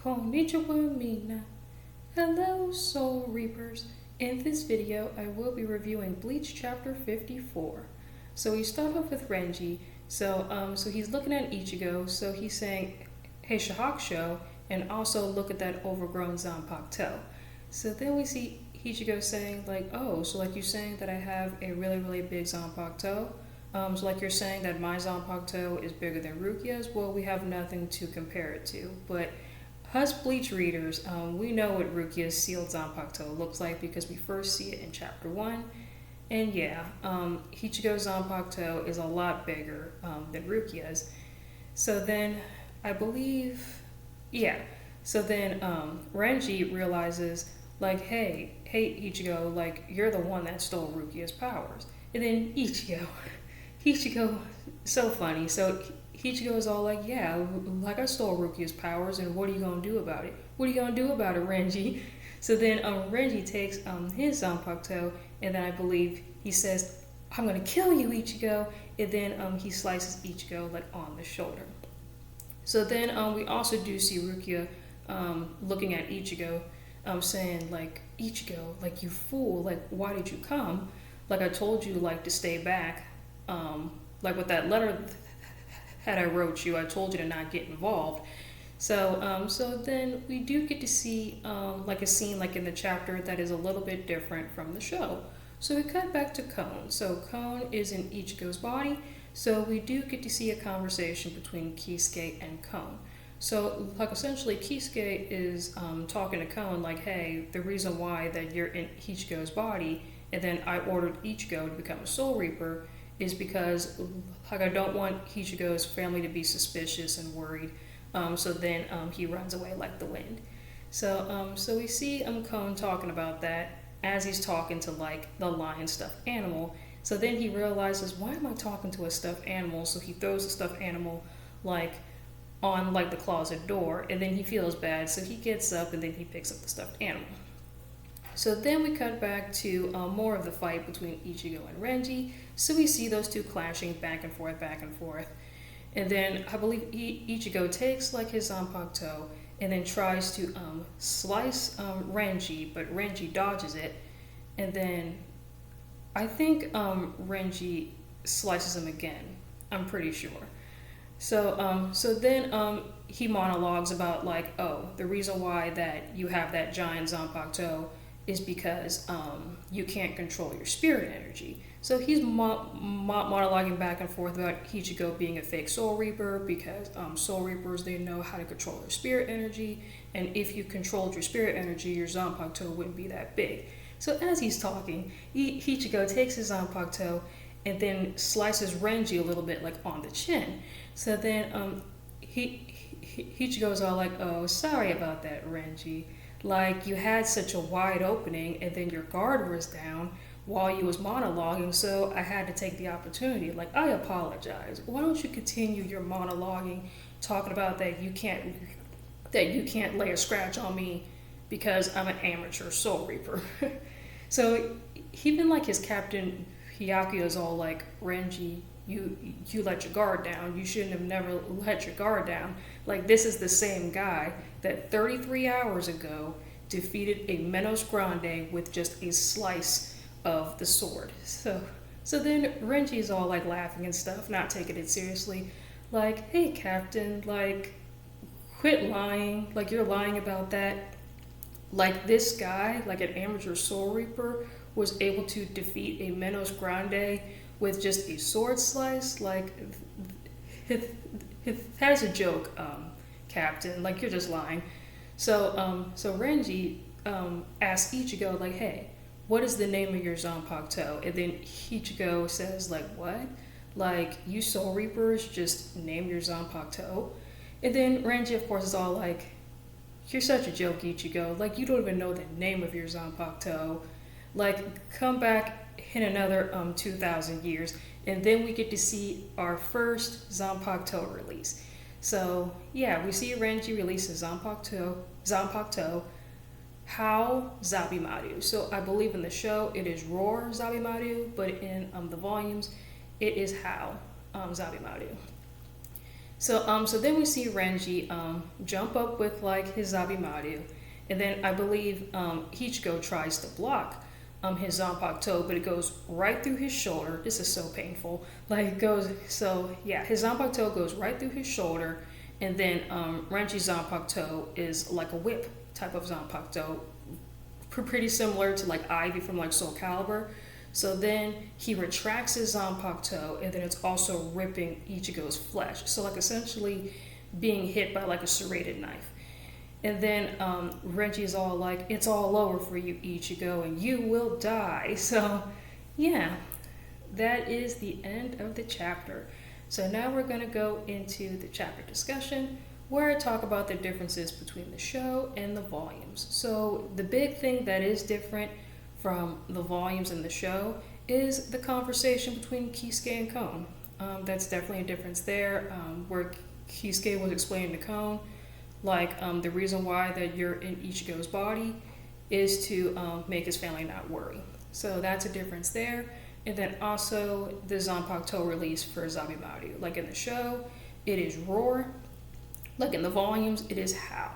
Konnichiwa mina. Hello Soul Reapers. In this video I will be reviewing Bleach chapter 54. So we start off with Renji. So he's looking at Ichigo, so he's saying, "Hey Shahakusho," and also look at that overgrown Zanpakuto. So then we see Ichigo saying like, "Oh, so like you're saying that I have a really big Zanpakuto? So like you're saying that my Zanpakuto is bigger than Rukia's? Well, we have nothing to compare it to, but us Bleach readers, we know what Rukia's sealed Zanpakuto looks like because we first see it in chapter 1. And yeah, Ichigo's Zanpakuto is a lot bigger than Rukia's. So then, I believe, yeah. So then Renji realizes, like, hey Ichigo, like, you're the one that stole Rukia's powers. And then Ichigo, so funny. So Ichigo is all like, yeah, like I stole Rukia's powers, and what are you gonna do about it? What are you gonna do about it, Renji? So then Renji takes his Zanpakuto, and then I believe he says, I'm gonna kill you, Ichigo, and then he slices Ichigo like on the shoulder. So then we also do see Rukia looking at Ichigo, saying like, Ichigo, like you fool, like why did you come? Like I told you like to stay back. Like with that letter that I wrote you, I told you to not get involved. So then we do get to see like a scene like in the chapter that is a little bit different from the show. So we cut back to Kon. So Kon is in Ichigo's body. So we do get to see a conversation between Kisuke and Kon. So like essentially Kisuke is talking to Kon like, hey, the reason why that you're in Ichigo's body and then I ordered Ichigo to become a Soul Reaper is because like I don't want Ichigo's family to be suspicious and worried. So then he runs away like the wind. So we see Kon talking about that as he's talking to like the lion stuffed animal. So then he realizes, why am I talking to a stuffed animal? So he throws the stuffed animal like on like the closet door, and then he feels bad. So he gets up and then he picks up the stuffed animal. So then we cut back to more of the fight between Ichigo and Renji. So we see those two clashing back and forth. And then I believe Ichigo takes like his Zanpakuto and then tries to slice Renji, but Renji dodges it. And then I think Renji slices him again. I'm pretty sure. So then he monologues about like, oh, the reason why that you have that giant Zanpakuto is because you can't control your spirit energy. So he's monologuing back and forth about Ichigo being a fake Soul Reaper because Soul Reapers, they know how to control their spirit energy, and if you controlled your spirit energy, your Zanpakuto wouldn't be that big. So as he's talking, Ichigo takes his Zanpakuto and then slices Renji a little bit like on the chin. So then Ichigo's all like, oh, sorry about that, Renji. Like, you had such a wide opening and then your guard was down while you was monologuing, so I had to take the opportunity. Like, I apologize. Why don't you continue your monologuing, talking about that you can't lay a scratch on me because I'm an amateur Soul Reaper. So even like his captain Hyakuya is all like, Renji, you let your guard down. You shouldn't have never let your guard down. Like, this is the same guy that 33 hours ago defeated a Menos Grande with just a slice of the sword. So then Renji is all like laughing and stuff, not taking it seriously. Like, hey Captain, like, quit lying. Like, you're lying about that. Like, this guy, like an amateur Soul Reaper, was able to defeat a Menos Grande with just a sword slice. Like, that is a joke, Captain. Like, you're just lying. So Renji asks Ichigo, like, hey, what is the name of your Zanpakuto? And then Ichigo says, like, what? Like, you Soul Reapers just name your Zanpakuto? And then Renji, of course, is all like, you're such a joke, Ichigo. Like, you don't even know the name of your Zanpakuto. Like, come back in another 2,000 years, and then we get to see our first Zanpakuto release. So yeah, we see Renji release his Zanpakuto, How Zabimaru. So I believe in the show it is Roar Zabimaru, but in the volumes it is How Zabimaru. So then we see Renji jump up with like his Zabimaru, and then I believe Ichigo tries to block his Zanpakuto, but it goes right through his shoulder. This is so painful. Like it goes, so yeah, his Zanpakuto goes right through his shoulder, and then Renji's Zanpakuto is like a whip type of Zanpakuto, pretty similar to like Ivy from like Soul Calibur. So then he retracts his Zanpakuto, and then it's also ripping Ichigo's flesh. So like essentially being hit by like a serrated knife. And then Renji's all like, it's all over for you, Ichigo, and you will die. So yeah, that is the end of the chapter. So now we're going to go into the chapter discussion, where I talk about the differences between the show and the volumes. So the big thing that is different from the volumes in the show is the conversation between Kisuke and Kon. That's definitely a difference there, where Kisuke was explaining to Kon, like the reason why that you're in Ichigo's body is to make his family not worry. So that's a difference there. And then also the Zanpakuto release for Zabimaru. Like in the show, it is roar. Like in the volumes, it is howl.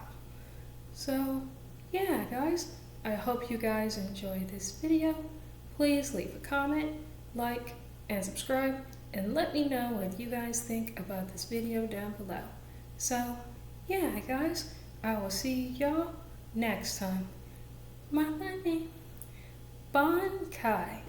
So yeah, guys, I hope you guys enjoyed this video. Please leave a comment, like, and subscribe, and let me know what you guys think about this video down below. So yeah, guys, I will see y'all next time. My name, Bankai.